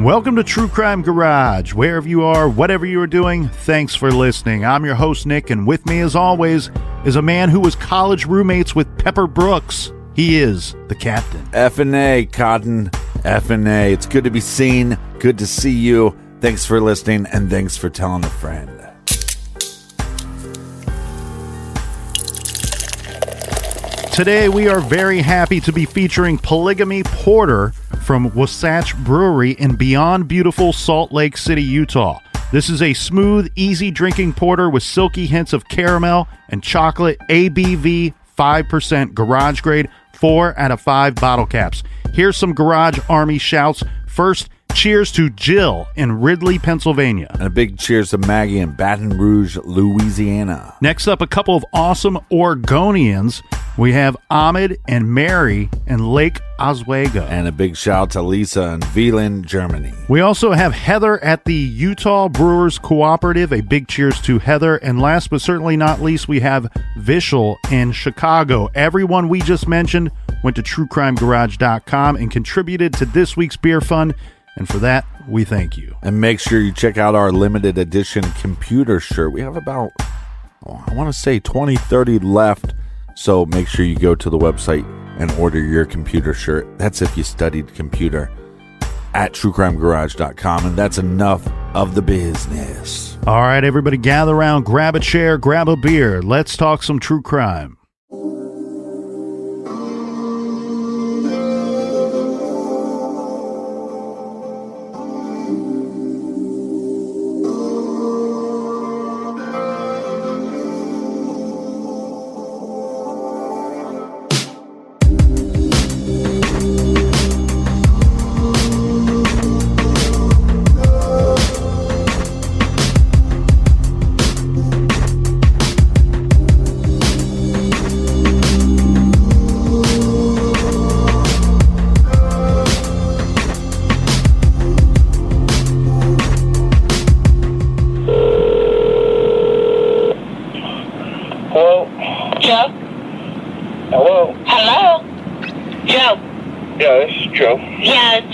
Welcome to True Crime Garage. Wherever you are, whatever you are doing, thanks for listening. I'm your host, Nick, and with me, as always, is a man who was college roommates with Pepper Brooks. He is the captain. F&A, Cotton. F&A. It's good to be seen. Good to see you. Thanks for listening, and thanks for telling a friend. Today, we are very happy to be featuring Polygamy Porter from Wasatch Brewery in Beyond Beautiful Salt Lake City, Utah. This is a smooth, easy drinking porter with silky hints of caramel and chocolate, ABV 5% garage grade, 4 out of 5 bottle caps. Here's some Garage Army shouts. First, cheers to Jill in Ridley, Pennsylvania. And a big cheers to Maggie in Baton Rouge, Louisiana. Next up, a couple of awesome Oregonians. We have Ahmed and Mary in Lake Oswego. And a big shout out to Lisa in Wieland, Germany. We also have Heather at the Utah Brewers Cooperative. A big cheers to Heather. And last but certainly not least, we have Vishal in Chicago. Everyone we just mentioned went to truecrimegarage.com and contributed to this week's beer fund. And for that, we thank you. And make sure you check out our limited edition computer shirt. We have about, I want to say 20, 30 left. So make sure you go to the website and order your computer shirt. That's if you studied computer at truecrimegarage.com. And that's enough of the business. All right, everybody gather around, grab a chair, grab a beer. Let's talk some true crime.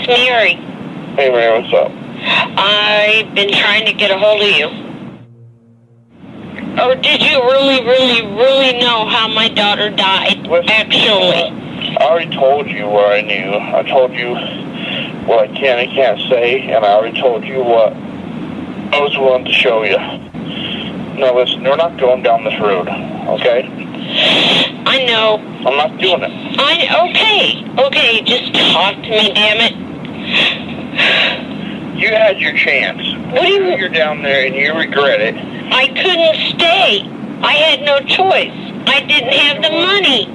Mary. Hey, Mary, what's up? I've been trying to get a hold of you. Or did you really know how my daughter died? Listen, actually? I already told you what I knew. I told you what I can and can't say, and I already told you what I was willing to show you. Now, listen, we're not going down this road, okay? I know. I'm not doing it. Okay, just talk to me, damn it. You had your chance. What do you... You're down there and you regret it. I couldn't stay. I had no choice. I didn't have the money.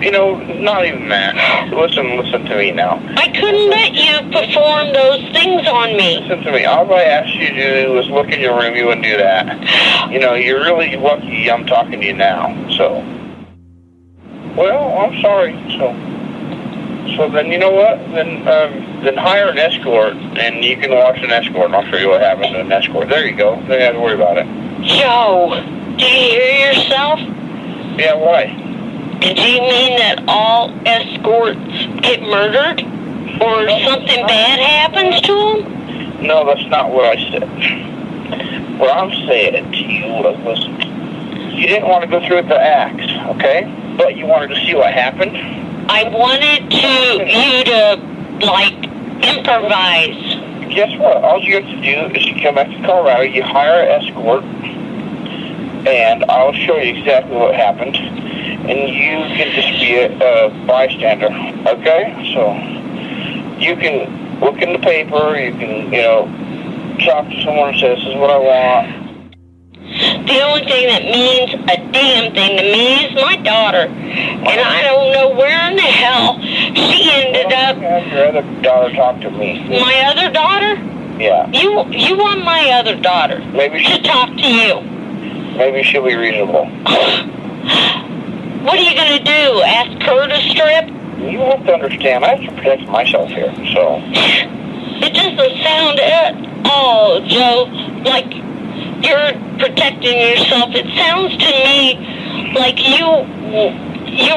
You know, not even that. Listen to me now. I couldn't let you perform those things on me. Listen to me. All I asked you to do was look in your room. You wouldn't do that. You know, you're really lucky I'm talking to you now, so... Well, I'm sorry, So then, you know what? Then hire an escort, and you can watch an escort, and I'll show you what happens to an escort. There you go. Don't have to worry about it. Joe, do you hear yourself? Yeah, why? Do you mean that all escorts get murdered? Or something bad happens to them? No, that's not what I said. What I'm saying to you was, listen, you didn't want to go through with the acts, okay? But you wanted to see what happened? I wanted you to, like, improvise. Guess what? All you have to do is you come back to Colorado, you hire an escort, and I'll show you exactly what happened, and you can just be a bystander, okay? So, you can look in the paper, you can, talk to someone and say, this is what I want. The only thing that means a damn thing to me is my daughter. And I don't know where in the hell she ended up. Have your other daughter talk to me. My other daughter? Yeah. You want my other daughter to talk to you. Maybe she'll be reasonable. What are you going to do? Ask her to strip? You have to understand, I have to protect myself here, so... It doesn't sound at all, Joe, like you're protecting yourself. It sounds to me like you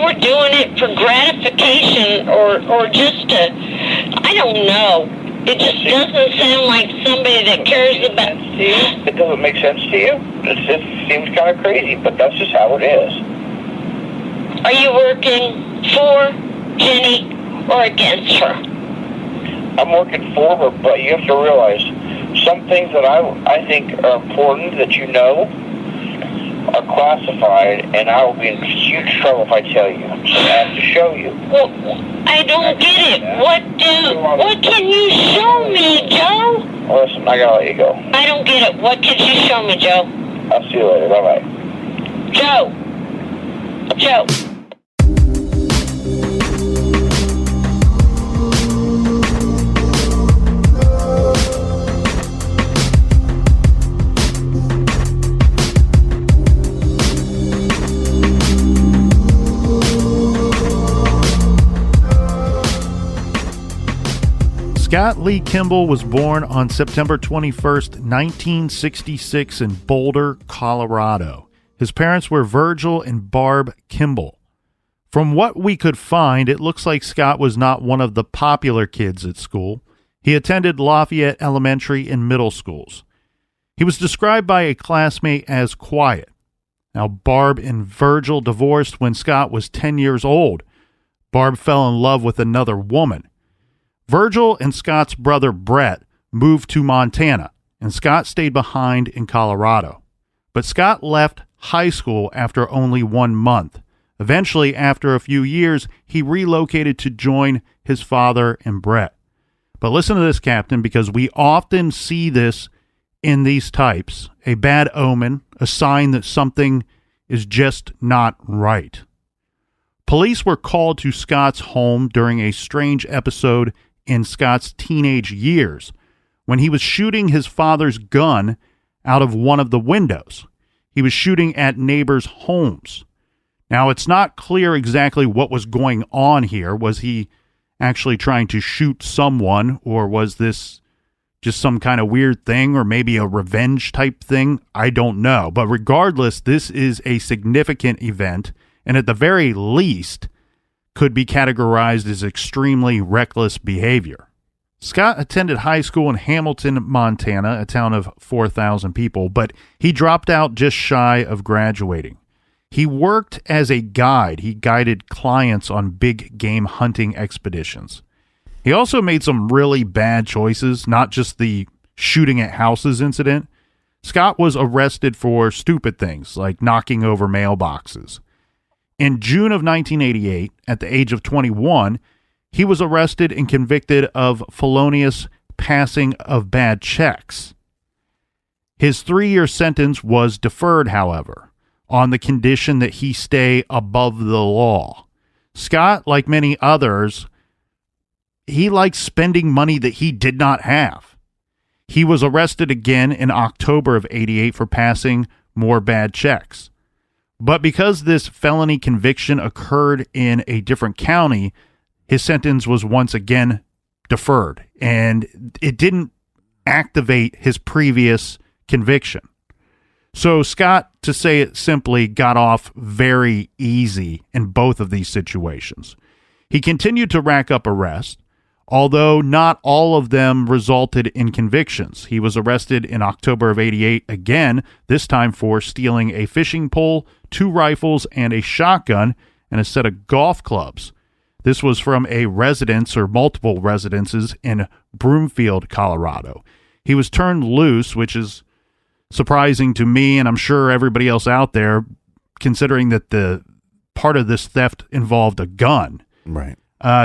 were doing it for gratification or just to, I don't know. It just doesn't sound like somebody that cares about... It doesn't make sense to you? It just seems kind of crazy, but that's just how it is. Are you working for Jenny or against her? I'm working for her, but you have to realize some things that I think are important that you know are classified, and I will be in huge trouble if I tell you. So I have to show you. Well, I don't get it. What can you show me, Joe? Listen, I gotta let you go. I don't get it. What can you show me, Joe? I'll see you later. Bye-bye. Joe. Joe. Scott Lee Kimball was born on September 21st, 1966 in Boulder, Colorado. His parents were Virgil and Barb Kimball. From what we could find, it looks like Scott was not one of the popular kids at school. He attended Lafayette Elementary and middle schools. He was described by a classmate as quiet. Now, Barb and Virgil divorced when Scott was 10 years old. Barb fell in love with another woman. Virgil and Scott's brother Brett moved to Montana, and Scott stayed behind in Colorado. But Scott left high school after only 1 month. Eventually, after a few years, he relocated to join his father and Brett. But listen to this, Captain, because we often see this in these types, a bad omen, a sign that something is just not right. Police were called to Scott's home during a strange episode in Scott's teenage years when he was shooting his father's gun out of one of the windows. He was shooting at neighbors' homes. Now, it's not clear exactly what was going on here. Was he actually trying to shoot someone, or was this just some kind of weird thing, or maybe a revenge type thing? I don't know. But regardless, this is a significant event, and at the very least, could be categorized as extremely reckless behavior. Scott attended high school in Hamilton, Montana, a town of 4,000 people, but he dropped out just shy of graduating. He worked as a guide. He guided clients on big game hunting expeditions. He also made some really bad choices, not just the shooting at houses incident. Scott was arrested for stupid things like knocking over mailboxes. In June of 1988, at the age of 21, he was arrested and convicted of felonious passing of bad checks. His 3-year sentence was deferred, however, on the condition that he stay above the law. Scott, like many others, he liked spending money that he did not have. He was arrested again in October of 88 for passing more bad checks. But because this felony conviction occurred in a different county, his sentence was once again deferred, and it didn't activate his previous conviction. So Scott, to say it simply, got off very easy in both of these situations. He continued to rack up arrests, although not all of them resulted in convictions. He was arrested in October of 88 again, this time for stealing a fishing pole, 2 rifles, and a shotgun, and a set of golf clubs. This was from a residence or multiple residences in Broomfield, Colorado. He was turned loose, which is surprising to me, and I'm sure everybody else out there, considering that the part of this theft involved a gun. Right.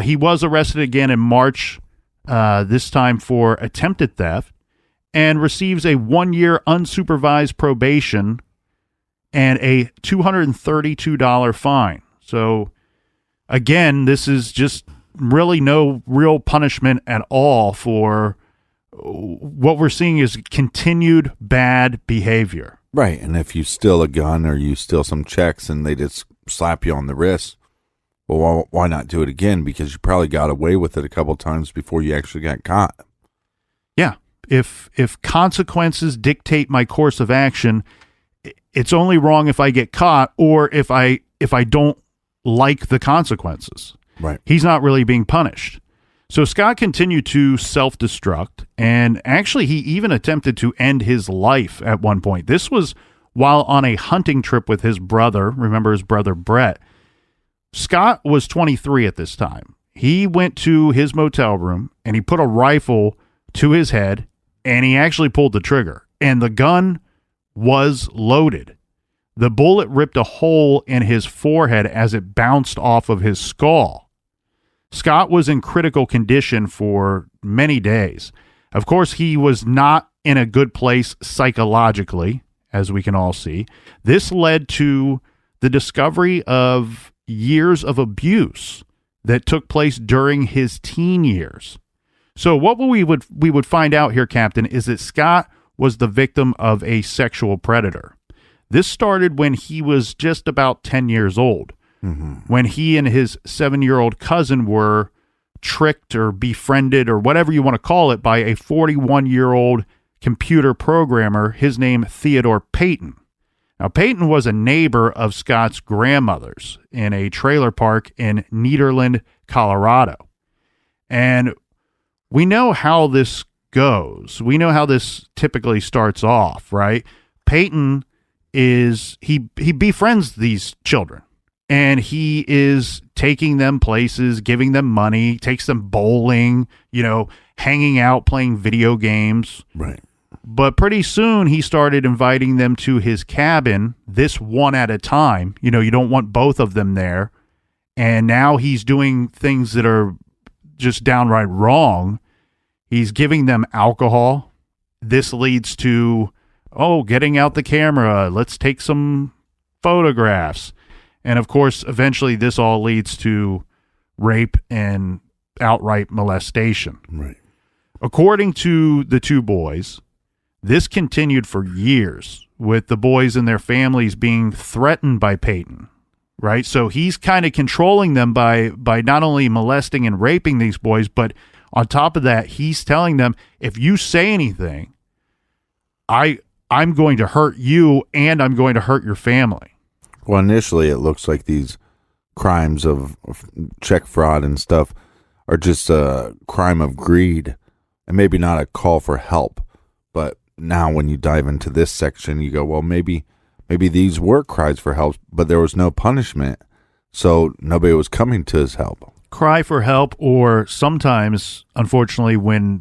He was arrested again in March, this time for attempted theft, and receives a 1-year unsupervised probation and a $232 fine. So, again, this is just really no real punishment at all for what we're seeing is continued bad behavior. Right. And if you steal a gun or you steal some checks and they just slap you on the wrist, well, why not do it again? Because you probably got away with it a couple times before you actually got caught. Yeah. If consequences dictate my course of action, it's only wrong if I get caught or if I don't like the consequences. Right. He's not really being punished. So Scott continued to self-destruct, and actually he even attempted to end his life at one point. This was while on a hunting trip with his brother. Remember his brother Brett. Scott was 23 at this time. He went to his motel room and he put a rifle to his head and he actually pulled the trigger. And the gun was loaded. The bullet ripped a hole in his forehead as it bounced off of his skull. Scott was in critical condition for many days. Of course, he was not in a good place psychologically, as we can all see. This led to the discovery of years of abuse that took place during his teen years. So what we would find out here, Captain, is that Scott was the victim of a sexual predator. This started when he was just about 10 years old, when he and his 7-year-old cousin were tricked or befriended or whatever you want to call it by a 41-year-old computer programmer, his name Theodore Payton. Now, Payton was a neighbor of Scott's grandmother's in a trailer park in Nederland, Colorado. And we know how this goes. We know how this typically starts off, right? Payton he befriends these children. And he is taking them places, giving them money, takes them bowling, hanging out, playing video games. Right. But pretty soon he started inviting them to his cabin, this one at a time. You don't want both of them there. And now he's doing things that are just downright wrong. He's giving them alcohol. This leads to, getting out the camera. Let's take some photographs. And of course, eventually this all leads to rape and outright molestation. Right. According to the two boys, this continued for years, with the boys and their families being threatened by Payton, right? So he's kind of controlling them by not only molesting and raping these boys, but on top of that, he's telling them, if you say anything, I'm going to hurt you and I'm going to hurt your family. Well, initially, it looks like these crimes of check fraud and stuff are just a crime of greed and maybe not a call for help. But now when you dive into this section, you go, well, maybe these were cries for help, but there was no punishment, so nobody was coming to his help. Cry for help, or sometimes, unfortunately, when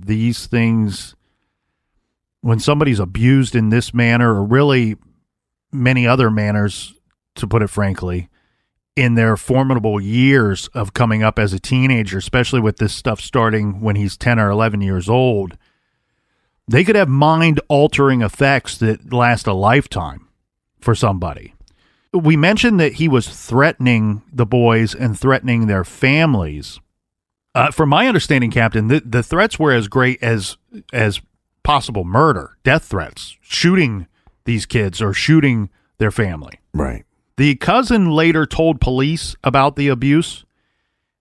somebody's abused in this manner, or really many other manners, to put it frankly, in their formidable years of coming up as a teenager, especially with this stuff starting when he's 10 or 11 years old, they could have mind-altering effects that last a lifetime for somebody. We mentioned that he was threatening the boys and threatening their families. From my understanding, Captain, the threats were as great as possible murder, death threats, shooting these kids or shooting their family. Right. The cousin later told police about the abuse,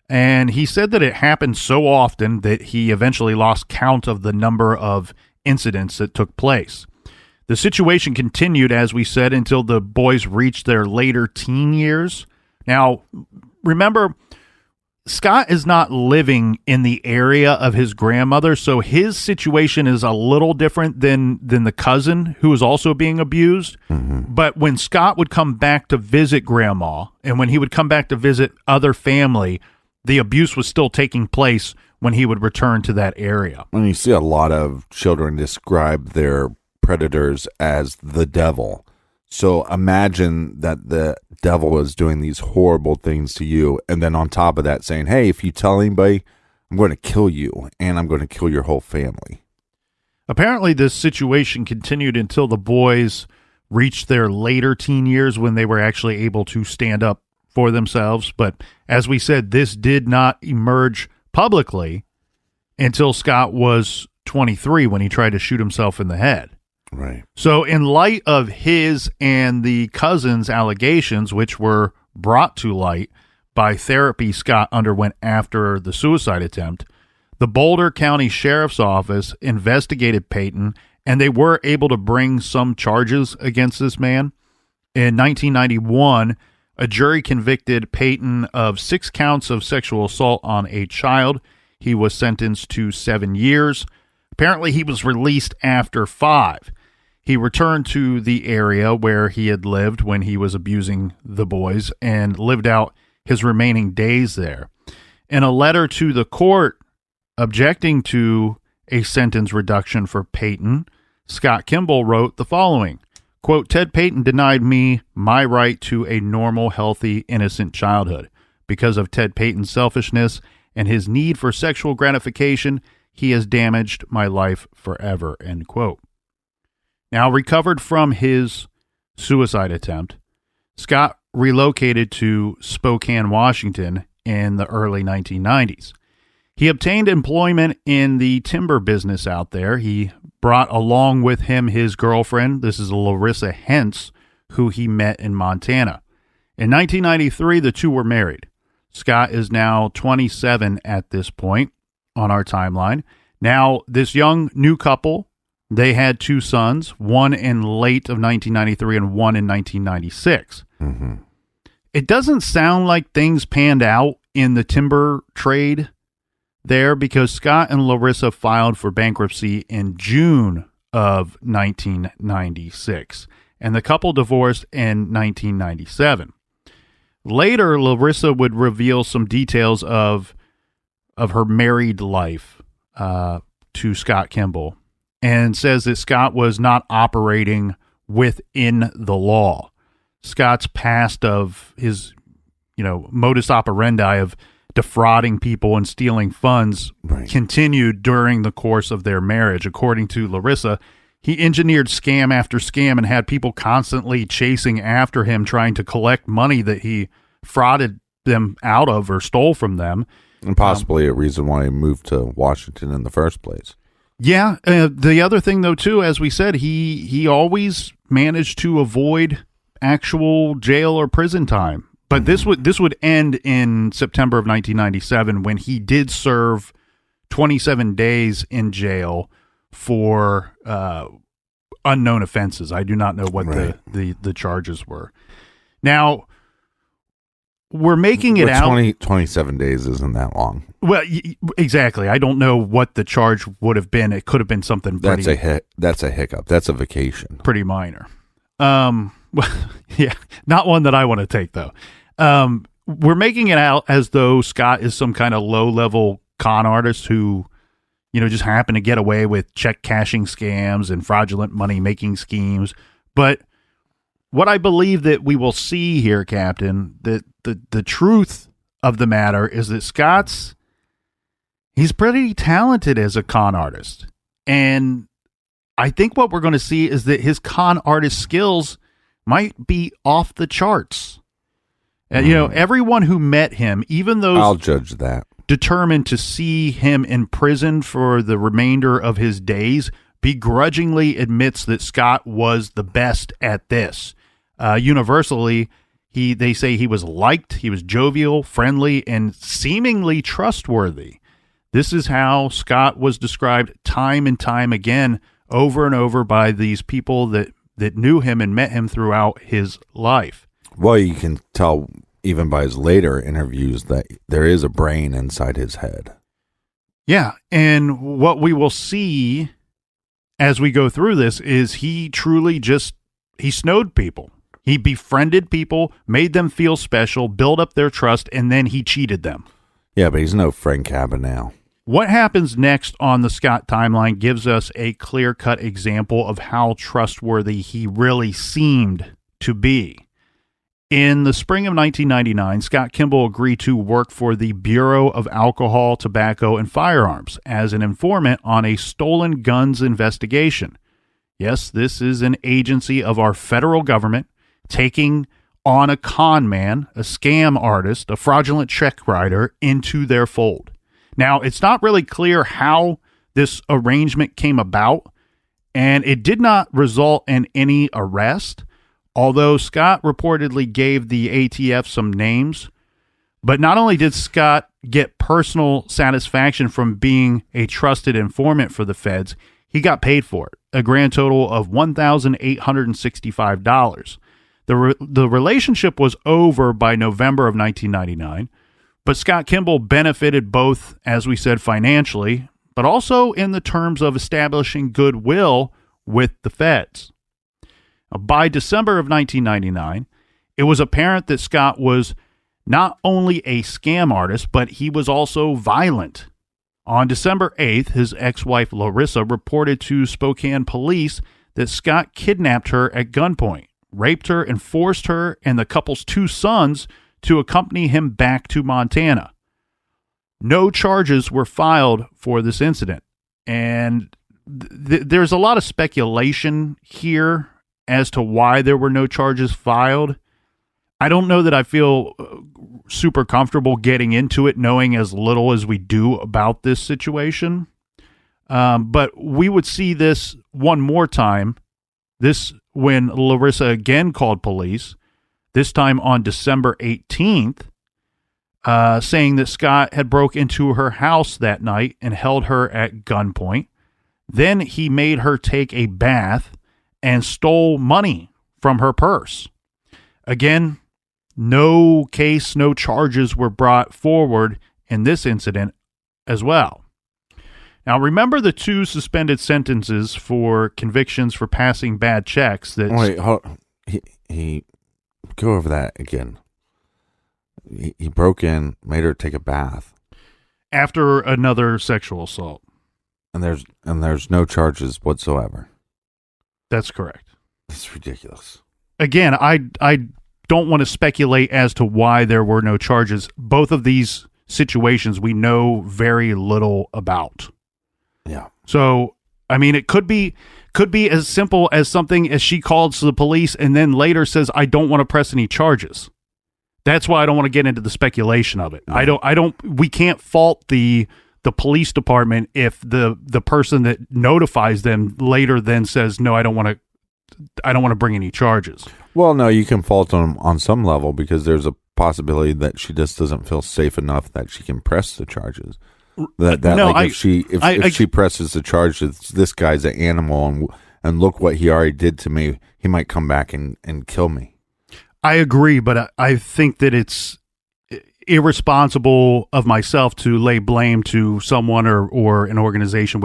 and he said that it happened so often that he eventually lost count of the number of incidents that took place. The situation continued, as we said, until the boys reached their later teen years. Now, remember, Scott is not living in the area of his grandmother, so his situation is a little different than the cousin who is also being abused. Mm-hmm. But when Scott would come back to visit grandma, and when he would come back to visit other family, the abuse was still taking place when he would return to that area. And you see a lot of children describe their predators as the devil. So imagine that the devil is doing these horrible things to you, and then on top of that saying, hey, if you tell anybody, I'm going to kill you, and I'm going to kill your whole family. Apparently, this situation continued until the boys reached their later teen years when they were actually able to stand up for themselves. But as we said, this did not emerge publicly until Scott was 23 when he tried to shoot himself in the head. Right. So in light of his and the cousin's allegations, which were brought to light by therapy Scott underwent after the suicide attempt, the Boulder County Sheriff's Office investigated Payton, and they were able to bring some charges against this man. In 1991, a jury convicted Payton of 6 counts of sexual assault on a child. He was sentenced to 7 years. Apparently, he was released after 5. He returned to the area where he had lived when he was abusing the boys and lived out his remaining days there. In a letter to the court objecting to a sentence reduction for Payton, Scott Kimball wrote the following, quote, Ted Payton denied me my right to a normal, healthy, innocent childhood. Because of Ted Payton's selfishness and his need for sexual gratification, he has damaged my life forever, end quote. Now, recovered from his suicide attempt, Scott relocated to Spokane, Washington in the early 1990s. He obtained employment in the timber business out there. He brought along with him his girlfriend. This is Larissa Hentz, who he met in Montana. In 1993, the two were married. Scott is now 27 at this point on our timeline. Now, this young new couple, they had 2 sons, one in late of 1993 and one in 1996. Mm-hmm. It doesn't sound like things panned out in the timber trade there because Scott and Larissa filed for bankruptcy in June of 1996, and the couple divorced in 1997. Later, Larissa would reveal some details of her married life to Scott Kimball, and says that Scott was not operating within the law. Scott's past of his, modus operandi of defrauding people and stealing funds continued during the course of their marriage. According to Larissa, he engineered scam after scam and had people constantly chasing after him, trying to collect money that he frauded them out of or stole from them. And possibly a reason why he moved to Washington in the first place. Yeah. The other thing, though, too, as we said, he always managed to avoid actual jail or prison time. But this would end in September of 1997 when he did serve 27 days in jail for unknown offenses. I do not know what the charges were. Now, we're making it out. 27 days isn't that long. Well, exactly. I don't know what the charge would have been. It could have been something pretty... That's a hiccup. That's a vacation. Pretty minor. Well, yeah, not one that I want to take, though. We're making it out as though Scott is some kind of low-level con artist who, just happened to get away with check cashing scams and fraudulent money-making schemes. But what I believe that we will see here, Captain, that the truth of the matter is that he's pretty talented as a con artist. And I think what we're going to see is that his con artist skills might be off the charts. Everyone who met him, even those I'll judge that, determined to see him in prison for the remainder of his days, begrudgingly admits that Scott was the best at this. Universally, they say he was liked, he was jovial, friendly, and seemingly trustworthy. This is how Scott was described time and time again, over and over, by these people that knew him and met him throughout his life. Well, you can tell even by his later interviews that there is a brain inside his head. Yeah, and what we will see as we go through this is he truly he snowed people. He befriended people, made them feel special, built up their trust, and then he cheated them. Yeah, but he's no Frank Cabanel. What happens next on the Scott timeline gives us a clear-cut example of how trustworthy he really seemed to be. In the spring of 1999, Scott Kimball agreed to work for the Bureau of Alcohol, Tobacco, and Firearms as an informant on a stolen guns investigation. Yes, this is an agency of our federal government taking on a con man, a scam artist, a fraudulent check writer into their fold. Now, it's not really clear how this arrangement came about, and it did not result in any arrest, although Scott reportedly gave the ATF some names. But not only did Scott get personal satisfaction from being a trusted informant for the feds, he got paid for it, a grand total of $1,865. The relationship was over by November of 1999, But Scott Kimball benefited both, as we said, financially, but also in the terms of establishing goodwill with the feds. Now, by December of 1999, it was apparent that Scott was not only a scam artist, but he was also violent. On December 8th, his ex-wife Larissa reported to Spokane police that Scott kidnapped her at gunpoint, raped her, and forced her and the couple's 2 sons to accompany him back to Montana. No charges were filed for this incident, and there's a lot of speculation here as to why there were no charges filed. I don't know that I feel super comfortable getting into it, knowing as little as we do about this situation. But we would see this one more time, this when Larissa again called police, this time on December 18th, saying that Scott had broke into her house that night and held her at gunpoint. Then he made her take a bath and stole money from her purse. Again, no case, no charges were brought forward in this incident as well. Now, remember the 2 suspended sentences for convictions for passing bad checks that... Wait, hold on. He go over that again. He broke in, made her take a bath. After another sexual assault. And there's no charges whatsoever. That's correct. That's ridiculous. Again, I don't want to speculate as to why there were no charges. Both of these situations we know very little about. Yeah. So, I mean, it could be as simple as something as she calls the police and then later says, I don't want to press any charges. That's why I don't want to get into the speculation of it. No. We can't fault the police department if the person that notifies them later then says, no, I don't want to bring any charges. Well, no, you can fault them on some level because there's a possibility that she just doesn't feel safe enough that she can press the charges. If she presses the charges, this guy's an animal, and look what he already did to me. He might come back and kill me. I agree, but I think that it's irresponsible of myself to lay blame to someone or an organization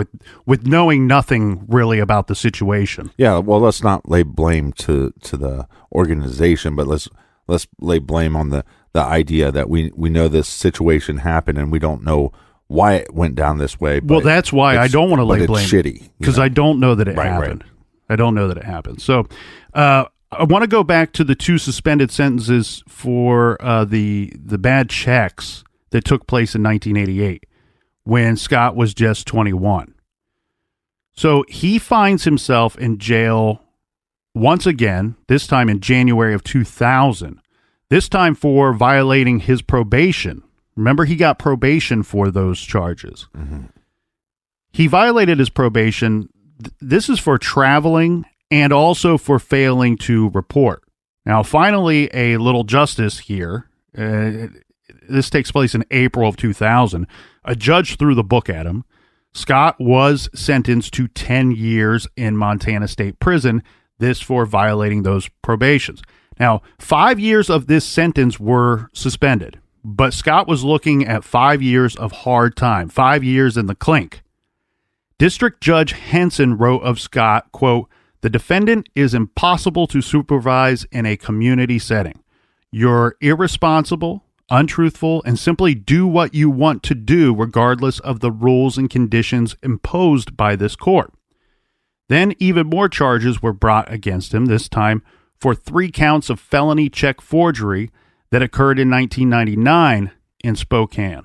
with knowing nothing really about the situation. Yeah, well, let's not lay blame to the organization, but let's lay blame on the idea that we know this situation happened and we don't know why it went down this way. Well, that's why I don't want to lay blame. It's shitty. Because I don't know that it happened. Right. I don't know that it happened. So I want to go back to the 2 suspended sentences for the bad checks that took place in 1988 when Scott was just 21. So he finds himself in jail once again, this time in January of 2000, this time for violating his probation. Remember, he got probation for those charges. Mm-hmm. He violated his probation. This is for traveling and also for failing to report. Now, finally, a little justice here. This takes place in April of 2000. A judge threw the book at him. Scott was sentenced to 10 years in Montana State Prison, this for violating those probations. Now, 5 years of this sentence were suspended, but Scott was looking at 5 years of hard time, 5 years in the clink. District Judge Henson wrote of Scott, quote, "The defendant is impossible to supervise in a community setting. You're irresponsible, untruthful, and simply do what you want to do regardless of the rules and conditions imposed by this court." Then even more charges were brought against him, this time for 3 counts of felony check forgery that occurred in 1999 in Spokane.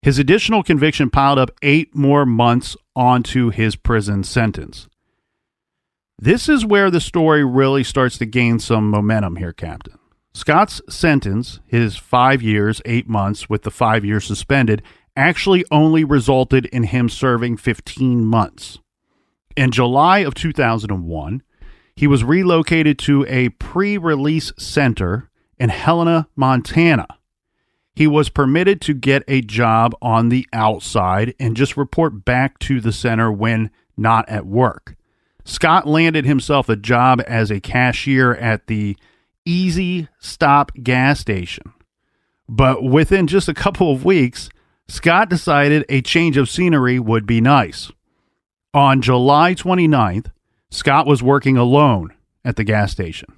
His additional conviction piled up 8 more months onto his prison sentence. This is where the story really starts to gain some momentum here, Captain. Scott's sentence, his 5 years, 8 months with the 5 years suspended, actually only resulted in him serving 15 months. In July of 2001, he was relocated to a pre-release center in Helena, Montana. He was permitted to get a job on the outside and just report back to the center when not at work. Scott landed himself a job as a cashier at the Easy Stop gas station. But within just a couple of weeks, Scott decided a change of scenery would be nice. On July 29th, Scott was working alone at the gas station.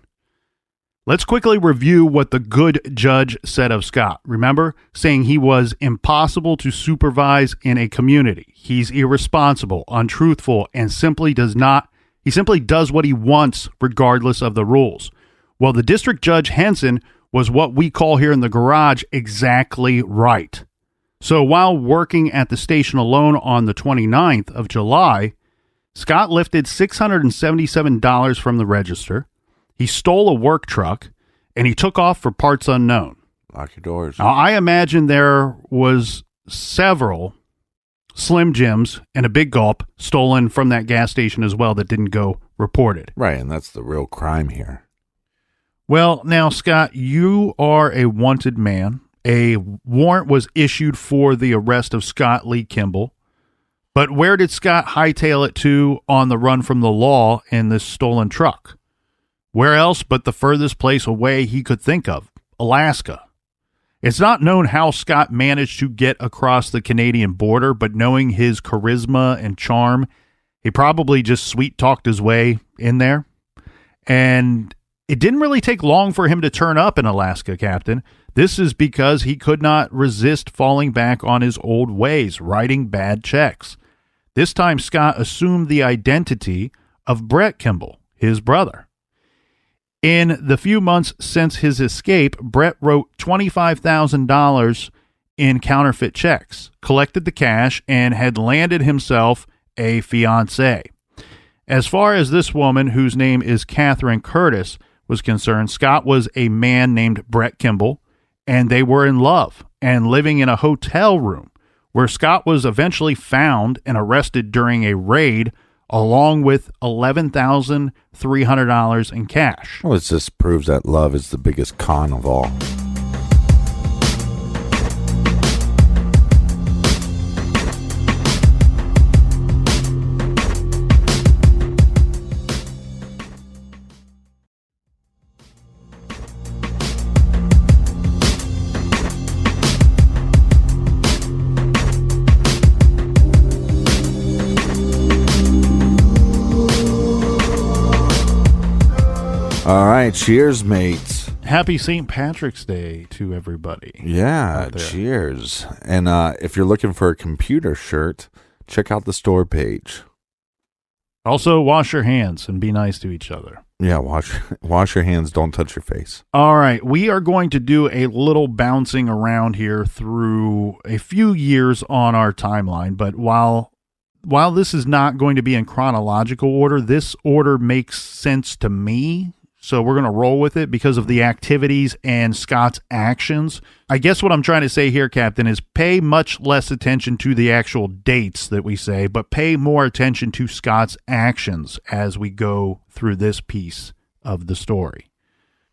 Let's quickly review what the good judge said of Scott. Remember, saying he was impossible to supervise in a community. He's irresponsible, untruthful, and simply does what he wants regardless of the rules. Well, the district judge Henson was what we call here in the garage exactly right. So while working at the station alone on the 29th of July, Scott lifted $677 from the register. He stole a work truck, and he took off for parts unknown. Lock your doors. Now, I imagine there was several Slim Jims and a Big Gulp stolen from that gas station as well that didn't go reported. Right, and that's the real crime here. Well, now, Scott, you are a wanted man. A warrant was issued for the arrest of Scott Lee Kimball. But where did Scott hightail it to on the run from the law in this stolen truck? Where else but the furthest place away he could think of, Alaska. It's not known how Scott managed to get across the Canadian border, but knowing his charisma and charm, he probably just sweet-talked his way in there. And it didn't really take long for him to turn up in Alaska, Captain. This is because he could not resist falling back on his old ways, writing bad checks. This time, Scott assumed the identity of Brett Kimball, his brother. In the few months since his escape, Brett wrote $25,000 in counterfeit checks, collected the cash, and had landed himself a fiancée. As far as this woman, whose name is Catherine Curtis, was concerned, Scott was a man named Brett Kimball, and they were in love and living in a hotel room where Scott was eventually found and arrested during a raid along with $11,300 in cash. Well, it just proves that love is the biggest con of all. All right, cheers, mates. Happy St. Patrick's Day to everybody. Yeah, cheers. And if you're looking for a computer shirt, check out the store page. Also, wash your hands and be nice to each other. Yeah, wash your hands. Don't touch your face. All right, we are going to do a little bouncing around here through a few years on our timeline, but while this is not going to be in chronological order, this order makes sense to me. So we're going to roll with it because of the activities and Scott's actions. I guess what I'm trying to say here, Captain, is pay much less attention to the actual dates that we say, but pay more attention to Scott's actions as we go through this piece of the story.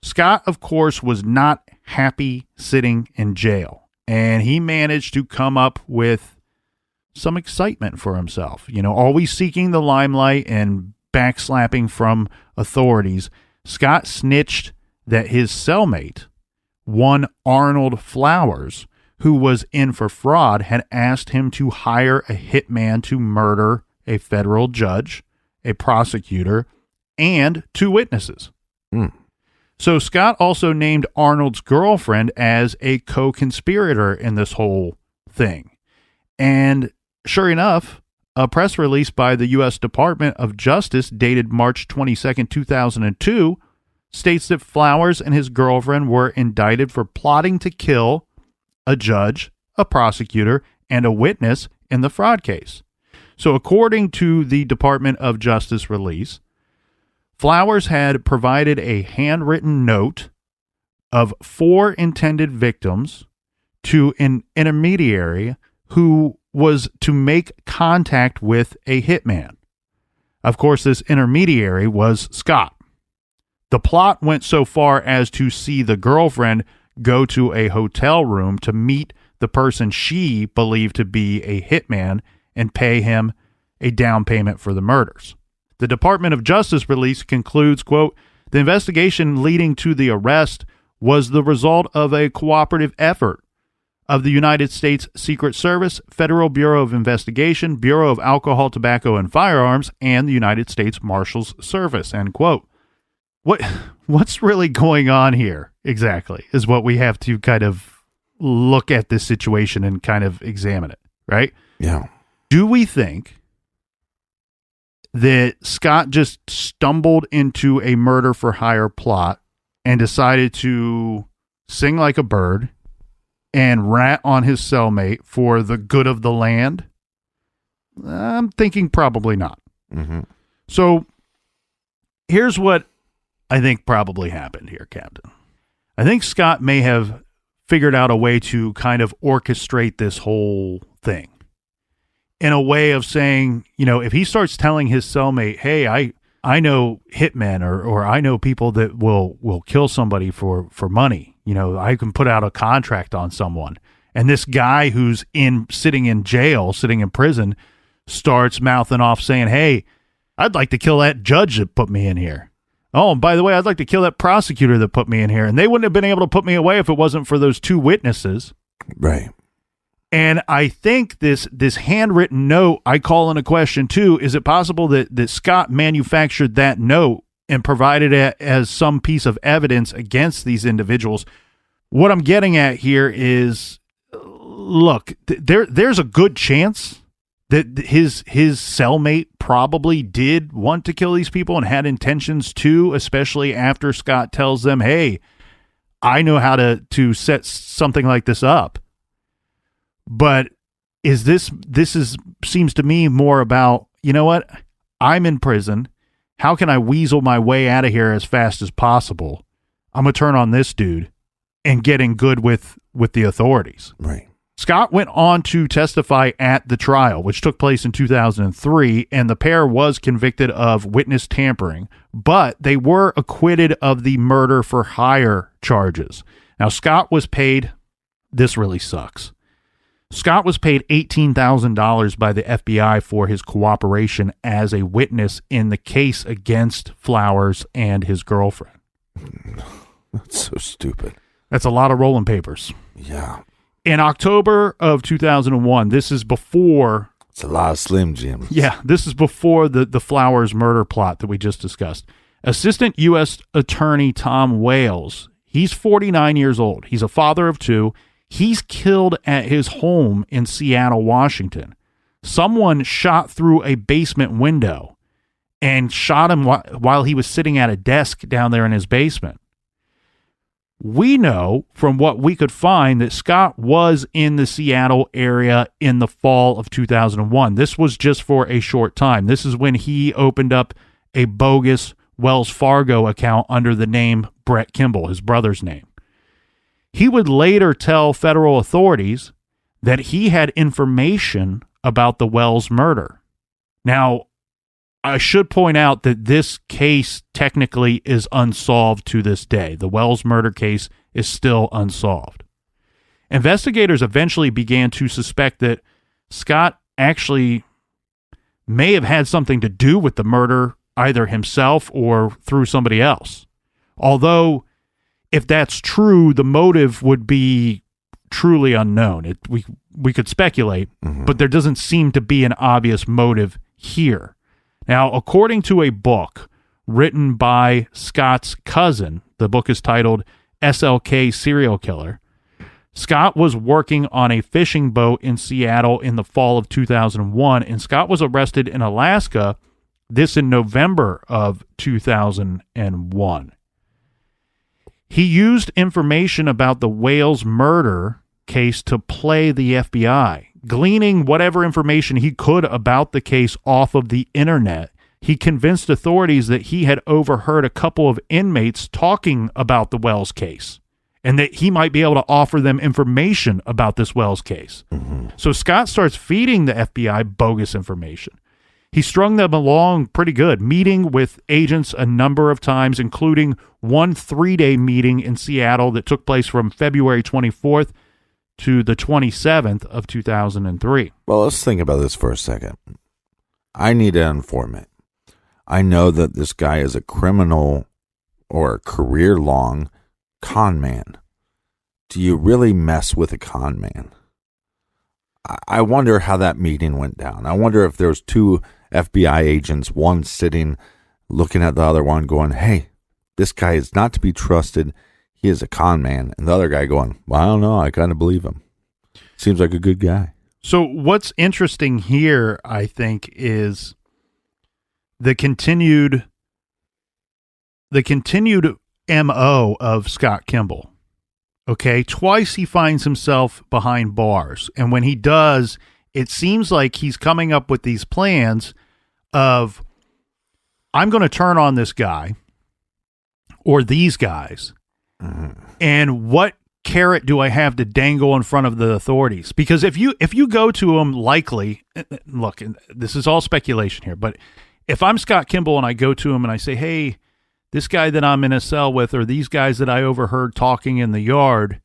Scott, of course, was not happy sitting in jail, and he managed to come up with some excitement for himself. You know, always seeking the limelight and backslapping from authorities. Scott snitched that his cellmate, one Arnold Flowers, who was in for fraud, had asked him to hire a hitman to murder a federal judge, a prosecutor, and 2 witnesses. So Scott also named Arnold's girlfriend as a co-conspirator in this whole thing. And sure enough, a press release by the U.S. Department of Justice dated March 22nd, 2002 states that Flowers and his girlfriend were indicted for plotting to kill a judge, a prosecutor, and a witness in the fraud case. So according to the Department of Justice release, Flowers had provided a handwritten note of 4 intended victims to an intermediary who was to make contact with a hitman. Of course, this intermediary was Scott. The plot went so far as to see the girlfriend go to a hotel room to meet the person she believed to be a hitman and pay him a down payment for the murders. The Department of Justice release concludes, quote, "The investigation leading to the arrest was the result of a cooperative effort of the United States Secret Service, Federal Bureau of Investigation, Bureau of Alcohol, Tobacco, and Firearms, and the United States Marshals Service, end quote. What's really going on here exactly is what we have to kind of look at this situation and kind of examine it, right? Yeah. Do we think that Scott just stumbled into a murder for hire plot and decided to sing like a bird and rat on his cellmate for the good of the land? I'm thinking probably not. Mm-hmm. So here's what I think probably happened here, Captain. I think Scott may have figured out a way to kind of orchestrate this whole thing in a way of saying, you know, if he starts telling his cellmate, hey, I know hitmen or I know people that will kill somebody for money. You know, I can put out a contract on someone. And this guy who's sitting in jail, sitting in prison, starts mouthing off saying, hey, I'd like to kill that judge that put me in here. Oh, and by the way, I'd like to kill that prosecutor that put me in here. And they wouldn't have been able to put me away if it wasn't for those two witnesses. Right. And I think this handwritten note, I call into question too, is it possible that Scott manufactured that note and provided it as some piece of evidence against these individuals? What I'm getting at here is, look, there's a good chance that his cellmate probably did want to kill these people and had intentions to, especially after Scott tells them, hey, I know how to set something like this up. But seems to me more about, you know what? I'm in prison. How can I weasel my way out of here as fast as possible? I'm going to turn on this dude and get in good with the authorities. Right. Scott went on to testify at the trial, which took place in 2003, and the pair was convicted of witness tampering, but they were acquitted of the murder for hire charges. Now, Scott was paid, this really sucks. Scott was paid $18,000 by the FBI for his cooperation as a witness in the case against Flowers and his girlfriend. That's so stupid. That's a lot of rolling papers. Yeah. In October of 2001, this is before... It's a lot of Slim Jims. Yeah, this is before the Flowers murder plot that we just discussed. Assistant U.S. Attorney Tom Wales, he's 49 years old. He's a father of two. He's killed at his home in Seattle, Washington. Someone shot through a basement window and shot him while he was sitting at a desk down there in his basement. We know from what we could find that Scott was in the Seattle area in the fall of 2001. This was just for a short time. This is when he opened up a bogus Wells Fargo account under the name Brett Kimball, his brother's name. He would later tell federal authorities that he had information about the Wells murder. Now, I should point out that this case technically is unsolved to this day. The Wells murder case is still unsolved. Investigators eventually began to suspect that Scott actually may have had something to do with the murder, either himself or through somebody else. Although, if that's true, the motive would be truly unknown. We could speculate, but there doesn't seem to be an obvious motive here. Now, according to a book written by Scott's cousin, the book is titled SLK Serial Killer, Scott was working on a fishing boat in Seattle in the fall of 2001, and Scott was arrested in Alaska, this in November of 2001. He used information about the Wales murder case to play the FBI. Gleaning whatever information he could about the case off of the internet, he convinced authorities that he had overheard a couple of inmates talking about the Wells case and that he might be able to offer them information about this Wells case. So Scott starts feeding the FBI bogus information. He strung them along pretty good, meeting with agents a number of times, including one 3-day meeting in Seattle that took place from February 24th to the 27th of 2003. Well, let's think about this for a second. I need an informant. I know that this guy is a criminal or a career-long con man. Do you really mess with a con man? I wonder how that meeting went down. I wonder if there's two FBI agents, one sitting looking at the other one going, hey, this guy is not to be trusted. He is a con man. And the other guy going, well, I don't know. I kind of believe him. Seems like a good guy. So what's interesting here, I think, is the continued MO of Scott Kimball. Okay, twice he finds himself behind bars. And when he does, it seems like he's coming up with these plans of, I'm going to turn on this guy or these guys. And what carrot do I have to dangle in front of the authorities? Because if you go to them, likely, look, this is all speculation here, but if I'm Scott Kimball and I go to him and I say, hey, this guy that I'm in a cell with, or these guys that I overheard talking in the yard,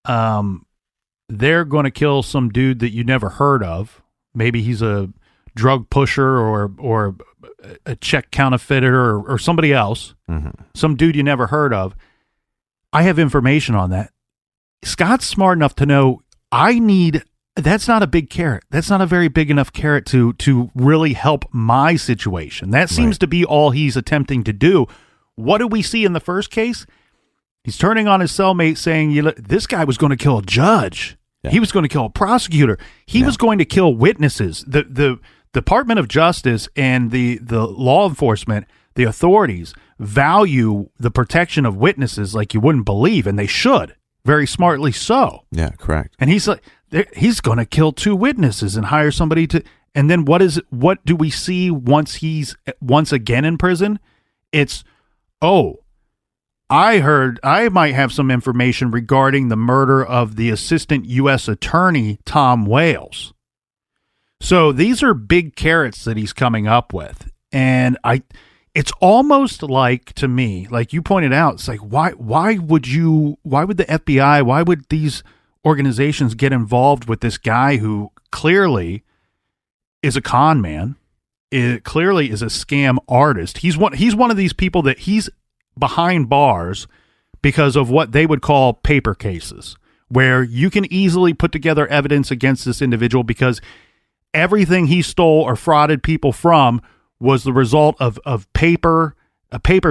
they're going to kill some dude that you never heard of. Maybe he's a drug pusher or a check counterfeiter or somebody else, some dude you never heard of. I have information on that. Scott's smart enough to know that's not a big carrot. That's not a very big enough carrot to really help my situation. That seems to be all he's attempting to do. What do we see in the first case? He's turning on his cellmate saying, this guy was going to kill a judge. Yeah. He was going to kill a prosecutor. He was going to kill witnesses. The Department of Justice and the law enforcement, the authorities, value the protection of witnesses like you wouldn't believe, and they should. Very smartly so. Yeah, correct. And he's like, he's going to kill two witnesses and hire somebody to. And then what do we see once he's once again in prison? It's, I heard I might have some information regarding the murder of the assistant U.S. attorney, Tom Wales. So these are big carrots that he's coming up with. And it's almost like, to me, like you pointed out, it's like, why would the FBI, why would these organizations get involved with this guy who clearly is a con man? It clearly is a scam artist. He's one of these people that he's behind bars because of what they would call paper cases, where you can easily put together evidence against this individual because everything he stole or frauded people from was the result of a paper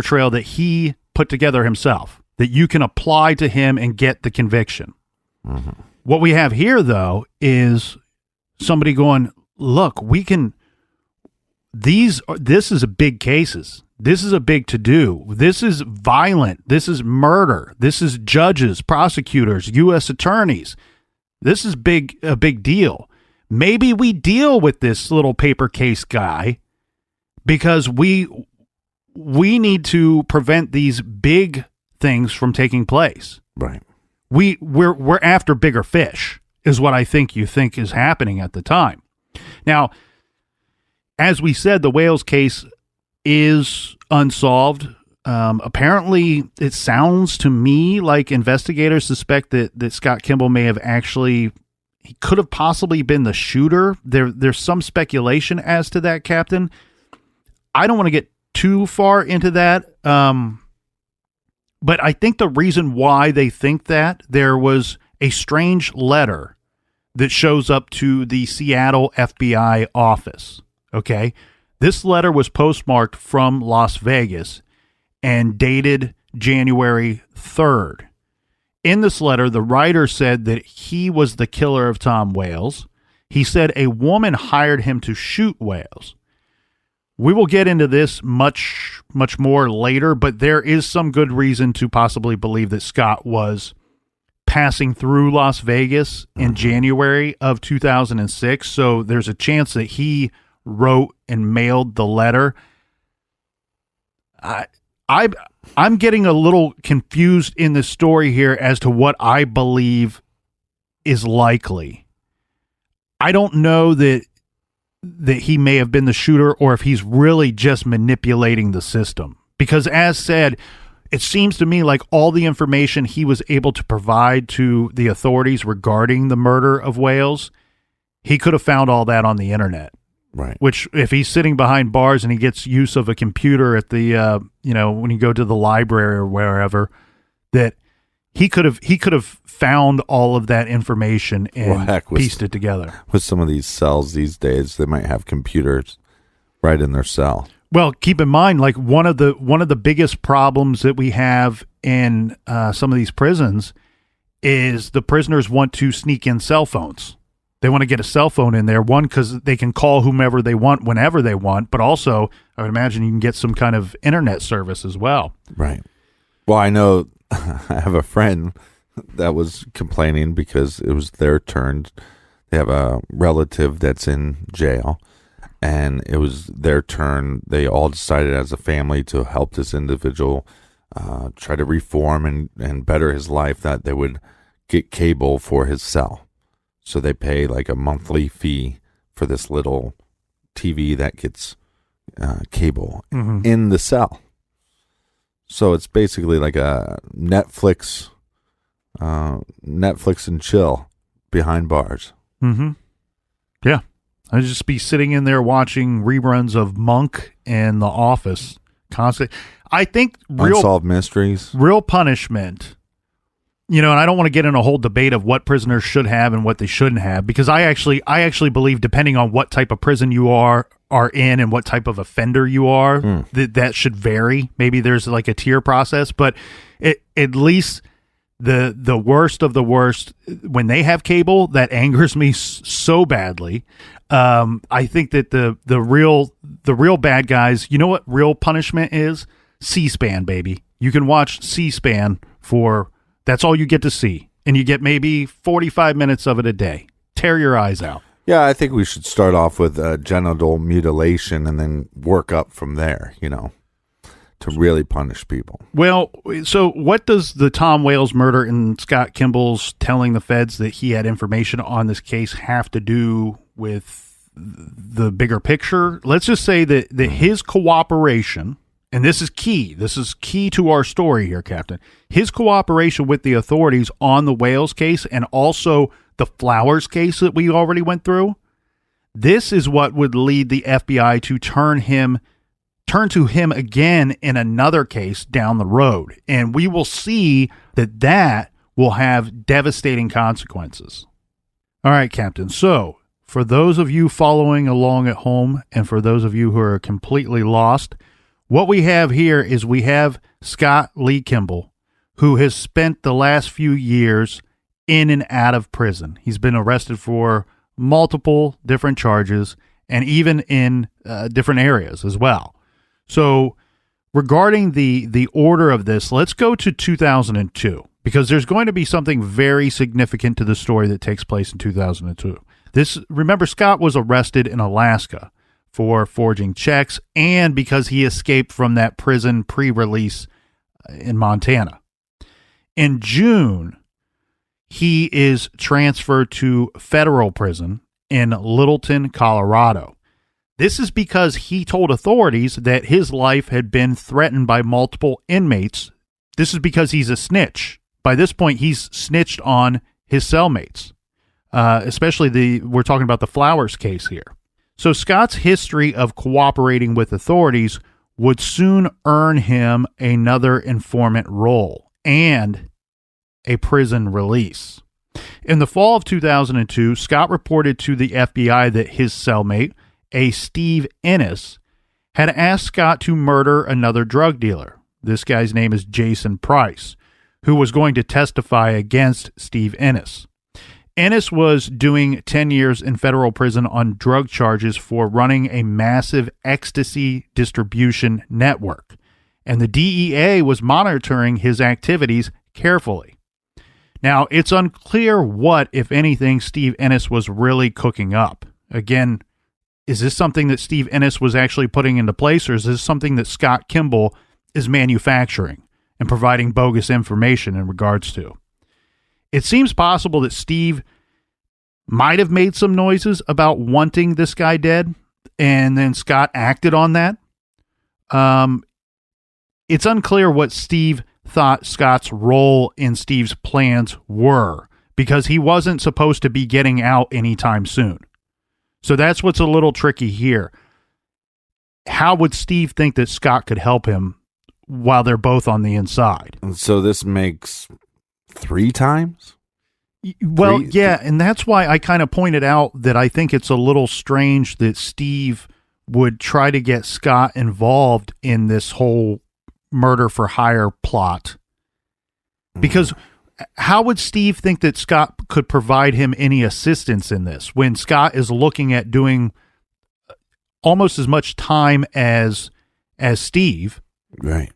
trail that he put together himself, that you can apply to him and get the conviction. What we have here, though, is somebody going, look, this is a big cases. This is a big to-do. This is violent. This is murder. This is judges, prosecutors, U.S. attorneys. This is a big deal. Maybe we deal with this little paper case guy because we need to prevent these big things from taking place. Right. We're after bigger fish is what I think you think is happening at the time. Now, as we said, the Wales case is unsolved. Apparently, it sounds to me like investigators suspect that Scott Kimball may have he could have possibly been the shooter. There's some speculation as to that, Captain. I don't want to get too far into that. But I think the reason why they think that, there was a strange letter that shows up to the Seattle FBI office. Okay. This letter was postmarked from Las Vegas and dated January 3rd. In this letter, the writer said that he was the killer of Tom Wales. He said a woman hired him to shoot Wales. We will get into this much, much more later, but there is some good reason to possibly believe that Scott was passing through Las Vegas in January of 2006. So there's a chance that he wrote and mailed the letter. I'm getting a little confused in the story here as to what I believe is likely. I don't know that he may have been the shooter or if he's really just manipulating the system. Because as said, it seems to me like all the information he was able to provide to the authorities regarding the murder of Wales, he could have found all that on the internet. Right. Which, if he's sitting behind bars and he gets use of a computer at the, when you go to the library or wherever, that he could have found all of that information and pieced it together. With some of these cells these days, they might have computers right in their cell. Well, keep in mind, like one of the biggest problems that we have in some of these prisons is the prisoners want to sneak in cell phones. They want to get a cell phone in there, one, because they can call whomever they want whenever they want, but also I would imagine you can get some kind of internet service as well. Right. Well, I know I have a friend that was complaining because it was their turn. They have a relative that's in jail, and it was their turn. They all decided as a family to help this individual try to reform and better his life, that they would get cable for his cell. So they pay like a monthly fee for this little TV that gets cable in the cell. So it's basically like a Netflix and chill behind bars. Mm-hmm. Yeah. I'd just be sitting in there watching reruns of Monk and The Office constantly. I think Unsolved Mysteries. Real punishment, and I don't want to get in a whole debate of what prisoners should have and what they shouldn't have, because I actually believe, depending on what type of prison you are in and what type of offender you are, that should vary. Maybe there's like a tier process, but at least the worst of the worst, when they have cable, that angers me so badly. I think that the real bad guys, you know what real punishment is? C-SPAN, baby. You can watch C-SPAN that's all you get to see, and you get maybe 45 minutes of it a day. Tear your eyes out. Yeah, I think we should start off with genital mutilation and then work up from there, to really punish people. Well, so what does the Tom Wales murder and Scott Kimball's telling the feds that he had information on this case have to do with the bigger picture? Let's just say that his cooperation, and this is key to our story here, Captain, his cooperation with the authorities on the Wales case and also the Flowers case that we already went through, this is what would lead the FBI to turn to him again in another case down the road. And we will see that will have devastating consequences. All right, Captain. So for those of you following along at home and for those of you who are completely lost, what we have here is we have Scott Lee Kimball, who has spent the last few years in and out of prison. He's been arrested for multiple different charges and even in different areas as well. So regarding the order of this, let's go to 2002, because there's going to be something very significant to the story that takes place in 2002. Remember, Scott was arrested in Alaska for forging checks and because he escaped from that prison pre-release in Montana. In June, he is transferred to federal prison in Littleton, Colorado. This is because he told authorities that his life had been threatened by multiple inmates. This is because he's a snitch. By this point, he's snitched on his cellmates, especially we're talking about the Flowers case here. So Scott's history of cooperating with authorities would soon earn him another informant role and a prison release. In the fall of 2002, Scott reported to the FBI that his cellmate, a Steve Ennis, had asked Scott to murder another drug dealer. This guy's name is Jason Price, who was going to testify against Steve Ennis. Ennis was doing 10 years in federal prison on drug charges for running a massive ecstasy distribution network, and the DEA was monitoring his activities carefully. Now, it's unclear what, if anything, Steve Ennis was really cooking up. Again, is this something that Steve Ennis was actually putting into place, or is this something that Scott Kimball is manufacturing and providing bogus information in regards to? It seems possible that Steve might have made some noises about wanting this guy dead, and then Scott acted on that. It's unclear what Steve thought Scott's role in Steve's plans were, because he wasn't supposed to be getting out anytime soon. So that's what's a little tricky here. How would Steve think that Scott could help him while they're both on the inside? And so this makes 3 times? Well, yeah, and that's why I kind of pointed out that I think it's a little strange that Steve would try to get Scott involved in this whole murder for hire plot. Because how would Steve think that Scott could provide him any assistance in this when Scott is looking at doing almost as much time as Steve? Right.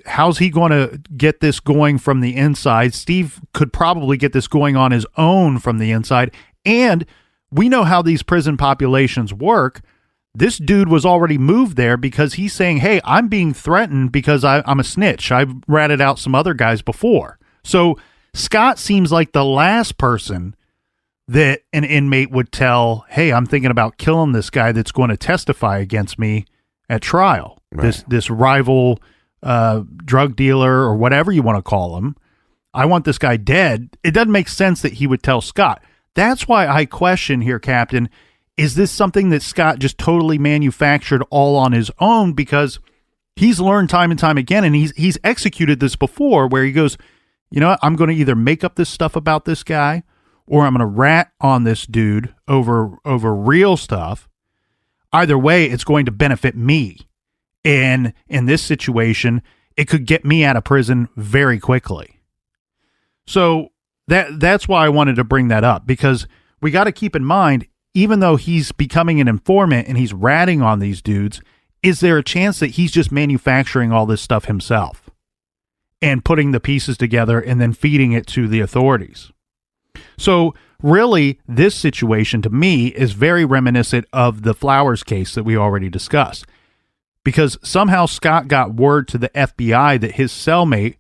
How's he going to get this going from the inside? Steve could probably get this going on his own from the inside. And we know how these prison populations work. This dude was already moved there because he's saying, hey, I'm being threatened because I'm a snitch. I've ratted out some other guys before. So Scott seems like the last person that an inmate would tell, hey, I'm thinking about killing this guy that's going to testify against me at trial. Right. This rival drug dealer or whatever you want to call him. I want this guy dead. It doesn't make sense that he would tell Scott. That's why I question here, Captain, is this something that Scott just totally manufactured all on his own? Because he's learned time and time again, and he's executed this before where he goes, you know what, I'm going to either make up this stuff about this guy or I'm going to rat on this dude over real stuff. Either way, it's going to benefit me. And in this situation, it could get me out of prison very quickly. So that's why I wanted to bring that up, because we got to keep in mind, even though he's becoming an informant and he's ratting on these dudes, is there a chance that he's just manufacturing all this stuff himself and putting the pieces together and then feeding it to the authorities? So really, this situation to me is very reminiscent of the Flowers case that we already discussed, because somehow Scott got word to the FBI that his cellmate,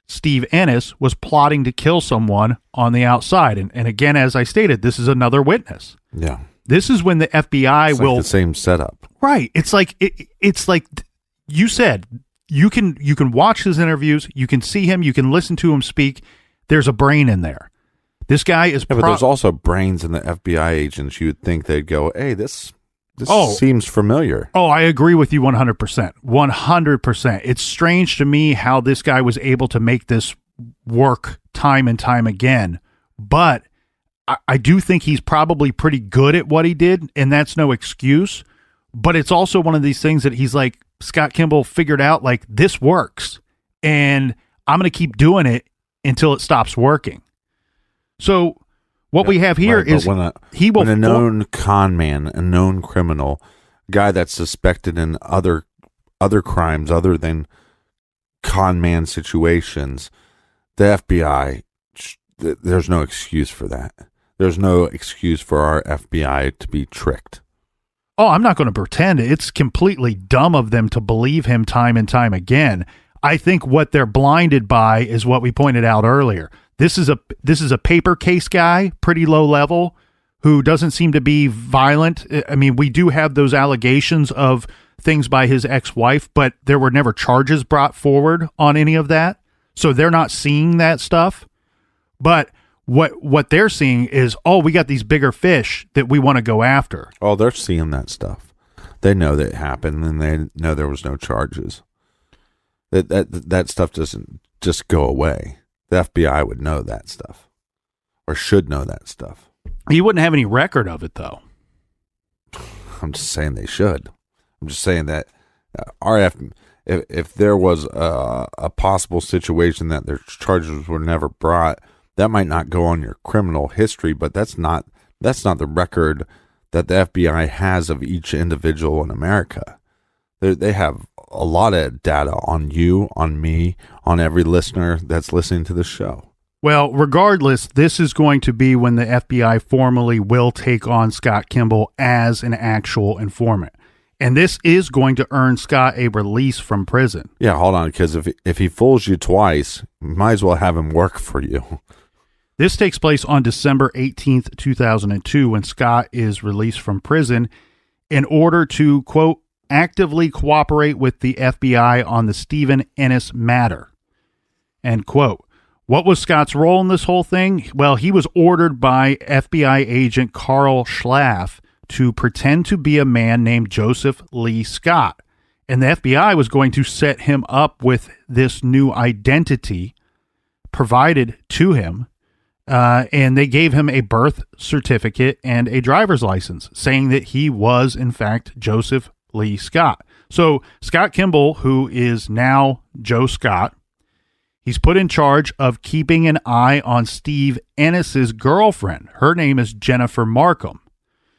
Steve Ennis, was plotting to kill someone on the outside. And again, as I stated, this is another witness. Yeah. This is when the FBI it's will... like the same setup. Right. It's like you said, you can watch his interviews, you can see him, you can listen to him speak. There's a brain in there. This guy is... Yeah, but there's also brains in the FBI agents. You would think they'd go, hey, this seems familiar. Oh, I agree with you 100%. 100%. It's strange to me how this guy was able to make this work time and time again. But I do think he's probably pretty good at what he did, and that's no excuse. But it's also one of these things that he's like, Scott Kimball figured out, like, this works, and I'm going to keep doing it until it stops working. So what we have here is when a known con man, a known criminal, guy that's suspected in other crimes other than con man situations, the FBI, there's no excuse for that. There's no excuse for our FBI to be tricked. Oh, I'm not going to pretend. It's completely dumb of them to believe him time and time again. I think what they're blinded by is what we pointed out earlier. This is a paper case guy, pretty low level, who doesn't seem to be violent. I mean, we do have those allegations of things by his ex-wife, but there were never charges brought forward on any of that. So they're not seeing that stuff. But what they're seeing is, oh, we got these bigger fish that we want to go after. Oh, they're seeing that stuff. They know that it happened, and they know there was no charges. That stuff doesn't just go away. The FBI would know that stuff, or should know that stuff. He wouldn't have any record of it, though. I'm just saying they should. I'm just saying that if there was a possible situation that their charges were never brought, that might not go on your criminal history, but that's not the record that the FBI has of each individual in America. They have a lot of data on you, on me, on every listener that's listening to the show. Well, regardless, this is going to be when the FBI formally will take on Scott Kimball as an actual informant. And this is going to earn Scott a release from prison. Yeah, hold on, because if he fools you twice, you might as well have him work for you. This takes place on December 18th, 2002, when Scott is released from prison in order to, quote, actively cooperate with the FBI on the Stephen Ennis matter, end quote. What was Scott's role in this whole thing? Well, he was ordered by FBI agent Carl Schlaff to pretend to be a man named Joseph Lee Scott. And the FBI was going to set him up with this new identity provided to him, and they gave him a birth certificate and a driver's license saying that he was, in fact, Joseph Lee Scott. So Scott Kimball, who is now Joe Scott, he's put in charge of keeping an eye on Steve Ennis's girlfriend. Her name is Jennifer Markham.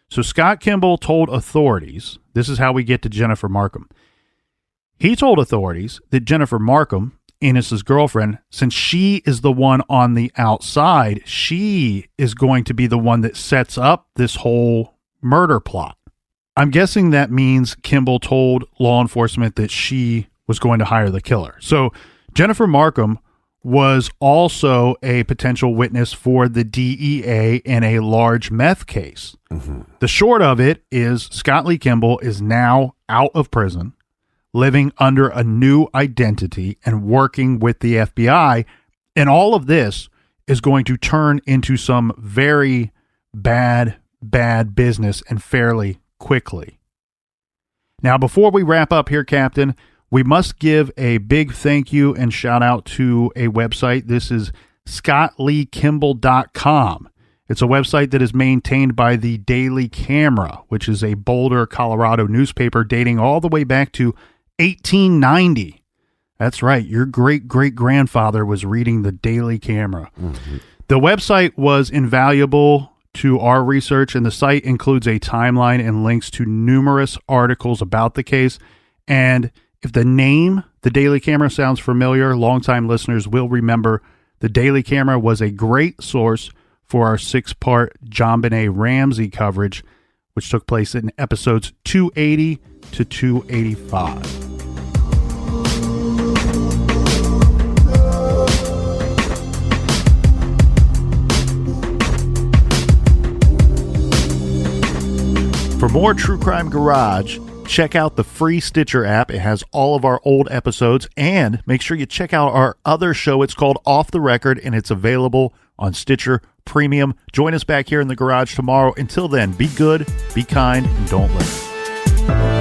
So Scott Kimball told authorities, this is how we get to Jennifer Markham. He told authorities that Jennifer Markham, Ennis's girlfriend, since she is the one on the outside, she is going to be the one that sets up this whole murder plot. I'm guessing that means Kimball told law enforcement that she was going to hire the killer. So Jennifer Markham was also a potential witness for the DEA in a large meth case. Mm-hmm. The short of it is Scott Lee Kimball is now out of prison, living under a new identity and working with the FBI. And all of this is going to turn into some very bad business and fairly quickly. Now, before we wrap up here, Captain, we must give a big thank you and shout out to a website. This is scottleekimball.com. It's a website that is maintained by the Daily Camera, which is a Boulder, Colorado newspaper dating all the way back to 1890. That's right. Your great-great-grandfather was reading the Daily Camera. Mm-hmm. The website was invaluable to our research, and the site includes a timeline and links to numerous articles about the case. And if the name, the Daily Camera, sounds familiar, longtime listeners will remember the Daily Camera was a great source for our 6-part JonBenet Ramsey coverage, which took place in episodes 280 to 285. For more True Crime Garage, check out the free Stitcher app. It has all of our old episodes, and make sure you check out our other show. It's called Off the Record, and it's available on Stitcher Premium. Join us back here in the garage tomorrow. Until then, be good, be kind, and don't listen.